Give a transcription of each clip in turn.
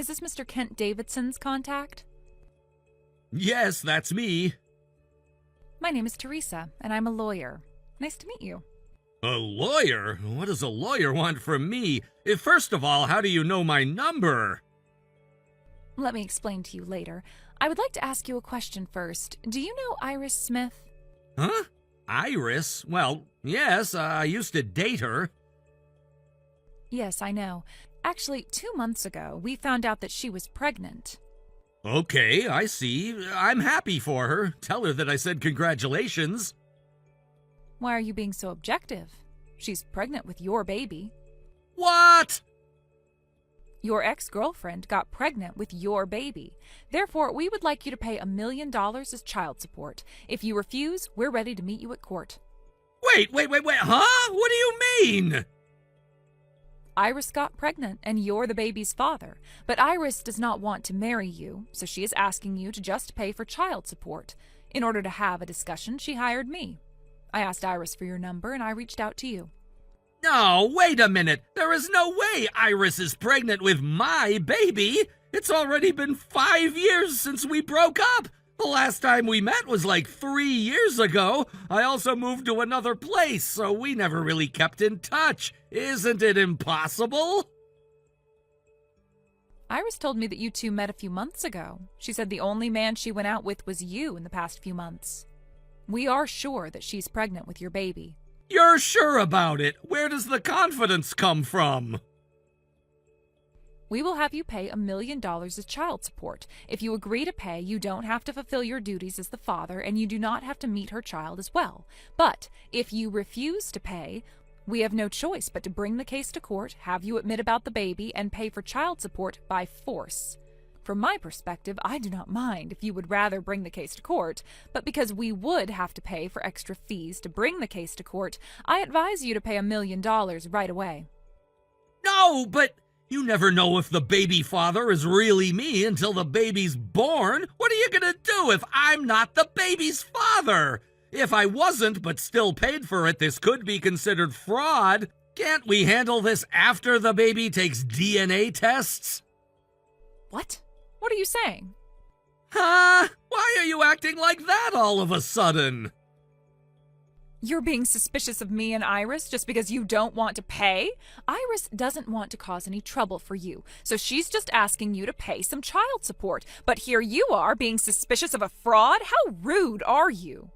is this Mr. Kent Davidson's contact? Yes, that's me. My name is Teresa, and I'm a lawyer. Nice to meet you. A lawyer? What does a lawyer want from me? First of all, how do you know my number? Let me explain to you later. I would like to ask you a question first. Do you know Iris Smith? Huh? Iris? Well, yes, I used to date her. Yes, I know. Actually, 2 months ago, we found out that she was pregnant. Okay, I see. I'm happy for her. Tell her that I said congratulations. Why are you being so objective? She's pregnant with your baby. What? Your ex-girlfriend got pregnant with your baby. Therefore, we would like you to pay $1 million as child support. If you refuse, we're ready to meet you at court. Wait, huh? What do you mean? Iris got pregnant, and you're the baby's father. But Iris does not want to marry you, so she is asking you to just pay for child support. In order to have a discussion, she hired me. I asked Iris for your number, and I reached out to you. No, wait a minute. There is no way Iris is pregnant with my baby. It's already been 5 years since we broke up. The last time we met was like 3 years ago. I also moved to another place, so we never really kept in touch. Isn't it impossible? Iris told me that you two met a few months ago. She said the only man she went out with was you in the past few months. We are sure that she's pregnant with your baby. You're sure about it? Where does the confidence come from? We will have you pay $1 million as child support. If you agree to pay, you don't have to fulfill your duties as the father, and you do not have to meet her child as well. But if you refuse to pay, we have no choice but to bring the case to court, have you admit about the baby, and pay for child support by force. From my perspective, I do not mind if you would rather bring the case to court, but because we would have to pay for extra fees to bring the case to court, I advise you to pay $1 million right away. No, but you never know if the baby father is really me until the baby's born. What are you gonna do if I'm not the baby's father? If I wasn't, but still paid for it, this could be considered fraud. Can't we handle this after the baby takes DNA tests? What? What are you saying? Huh? Why are you acting like that all of a sudden? You're being suspicious of me and Iris just because you don't want to pay? Iris doesn't want to cause any trouble for you, so she's just asking you to pay some child support. But here you are being suspicious of a fraud? How rude are you?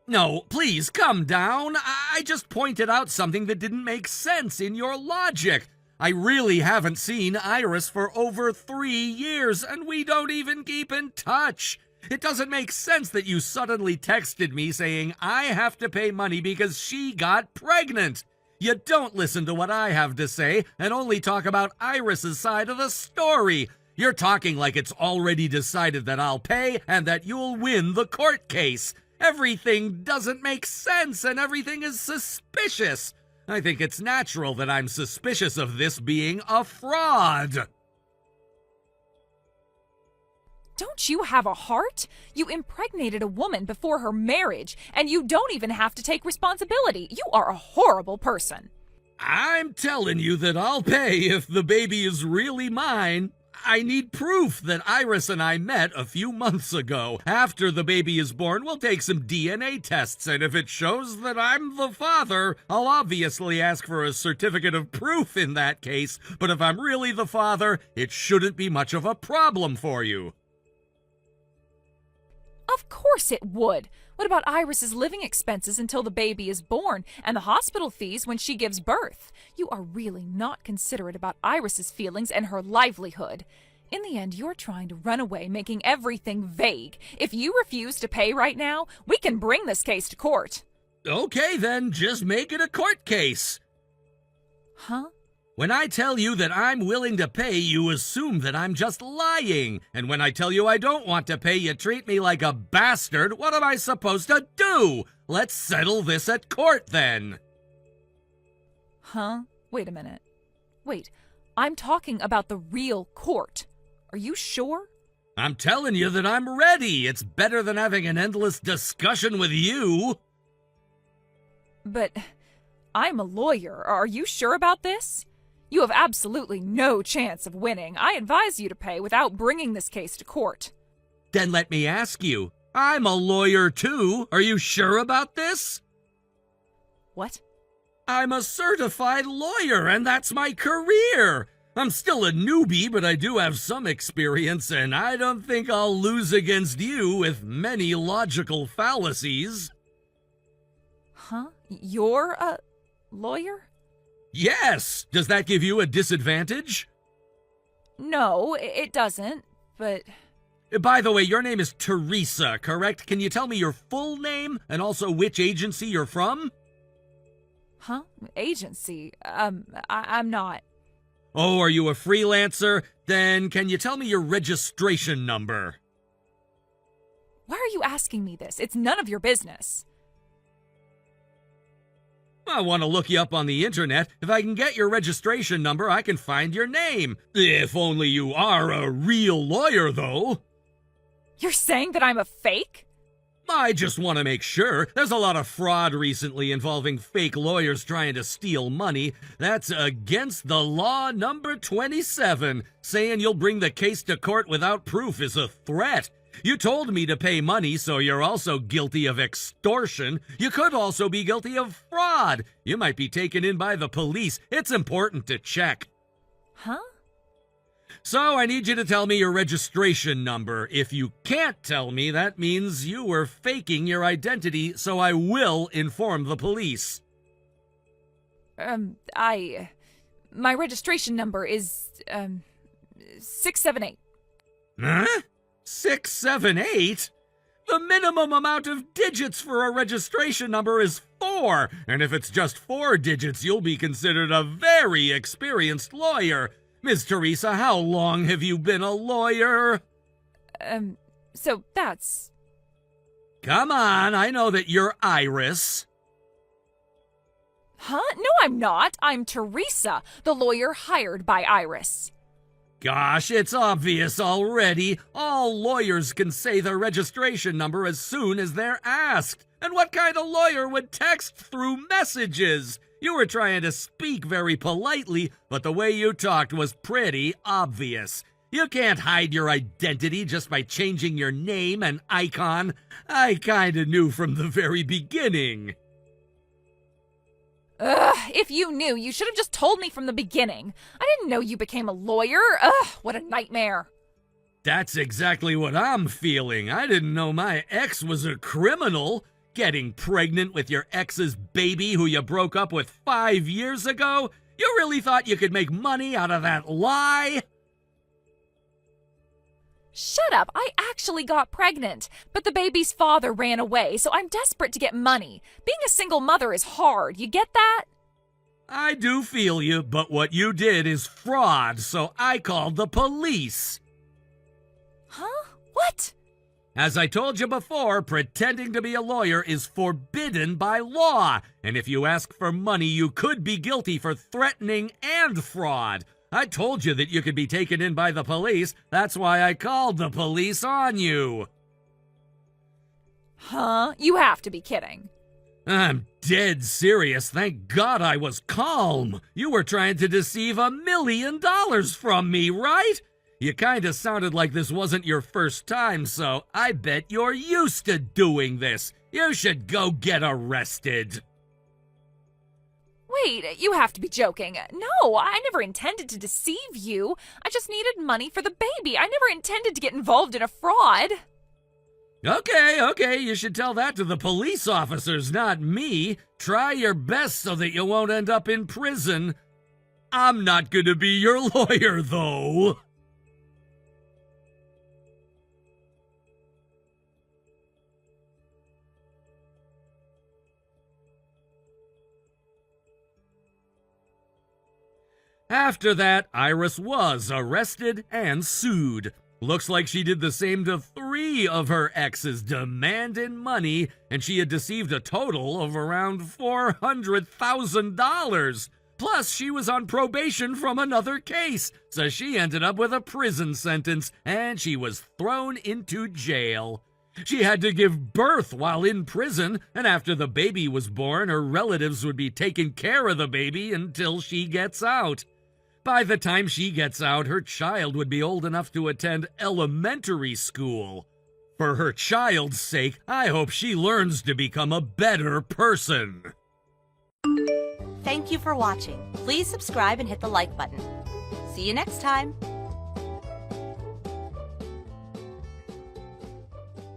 No, please, come down. I just pointed out something that didn't make sense in your logic. I really haven't seen Iris for over 3 years, and we don't even keep in touch. It doesn't make sense that you suddenly texted me saying I have to pay money because she got pregnant. You don't listen to what I have to say and only talk about Iris's side of the story. You're talking like it's already decided that I'll pay and that you'll win the court case. Everything doesn't make sense and everything is suspicious. I think it's natural that I'm suspicious of this being a fraud. Don't you have a heart? You impregnated a woman before her marriage, and you don't even have to take responsibility. You are a horrible person. I'm telling you that I'll pay if the baby is really mine. I need proof that Iris and I met a few months ago. After the baby is born, we'll take some DNA tests, and if it shows that I'm the father, I'll obviously ask for a certificate of proof in that case. But if I'm really the father, it shouldn't be much of a problem for you. Of course it would. What about Iris's living expenses until the baby is born and the hospital fees when she gives birth? You are really not considerate about Iris's feelings and her livelihood. In the end, you're trying to run away, making everything vague. If you refuse to pay right now, we can bring this case to court. Okay, then, just make it a court case. Huh? When I tell you that I'm willing to pay, you assume that I'm just lying. And when I tell you I don't want to pay, you treat me like a bastard. What am I supposed to do? Let's settle this at court, then. Huh? Wait a minute. Wait, I'm talking about the real court. Are you sure? I'm telling you that I'm ready. It's better than having an endless discussion with you. But I'm a lawyer. Are you sure about this? You have absolutely no chance of winning. I advise you to pay without bringing this case to court. Then let me ask you, I'm a lawyer too. Are you sure about this? What? I'm a certified lawyer, and that's my career. I'm still a newbie, but I do have some experience, and I don't think I'll lose against you with many logical fallacies. Huh? You're a lawyer? Yes! Does that give you a disadvantage? No, it doesn't, but... By the way, your name is Teresa, correct? Can you tell me your full name and also which agency you're from? Huh? Agency? I'm not. Oh, are you a freelancer? Then can you tell me your registration number? Why are you asking me this? It's none of your business. I want to look you up on the internet. If I can get your registration number, I can find your name. If only you are a real lawyer, though. You're saying that I'm a fake? I just want to make sure. There's a lot of fraud recently involving fake lawyers trying to steal money. That's against the law number 27. Saying you'll bring the case to court without proof is a threat. You told me to pay money, so you're also guilty of extortion. You could also be guilty of fraud. You might be taken in by the police. It's important to check. Huh? So I need you to tell me your registration number. If you can't tell me, that means you were faking your identity, so I will inform the police. My registration number is, 678. Huh? 678? The minimum amount of digits for a registration number is 4, and if it's just 4 digits, you'll be considered a very experienced lawyer. Miss Teresa, how long have you been a lawyer? So that's... Come on, I know that you're Iris. Huh? No, I'm not. I'm Teresa, the lawyer hired by Iris. Gosh, it's obvious already. All lawyers can say their registration number as soon as they're asked. And what kind of lawyer would text through messages? You were trying to speak very politely, but the way you talked was pretty obvious. You can't hide your identity just by changing your name and icon. I kinda knew from the very beginning. Ugh, if you knew, you should have just told me from the beginning. I didn't know you became a lawyer. Ugh, what a nightmare. That's exactly what I'm feeling. I didn't know my ex was a criminal. Getting pregnant with your ex's baby who you broke up with 5 years ago? You really thought you could make money out of that lie? Shut up. I actually got pregnant, but the baby's father ran away, so I'm desperate to get money. Being a single mother is hard. You get that? I do feel you, but what you did is fraud, so I called the police. Huh? What? As I told you before, pretending to be a lawyer is forbidden by law, and if you ask for money, you could be guilty for threatening and fraud. I told you that you could be taken in by the police. That's why I called the police on you. Huh? You have to be kidding. I'm dead serious. Thank God I was calm. You were trying to deceive $1 million from me, right? You kinda sounded like this wasn't your first time, so I bet you're used to doing this. You should go get arrested. Wait, you have to be joking. No, I never intended to deceive you. I just needed money for the baby. I never intended to get involved in a fraud. Okay, you should tell that to the police officers, not me. Try your best so that you won't end up in prison. I'm not gonna be your lawyer, though. After that, Iris was arrested and sued. Looks like she did the same to 3 of her exes, demanding money, and she had deceived a total of around $400,000. Plus, she was on probation from another case, so she ended up with a prison sentence, and she was thrown into jail. She had to give birth while in prison, and after the baby was born, her relatives would be taking care of the baby until she gets out. By the time she gets out, her child would be old enough to attend elementary school. For her child's sake, I hope she learns to become a better person. Thank you for watching. Please subscribe and hit the like button. See you next time.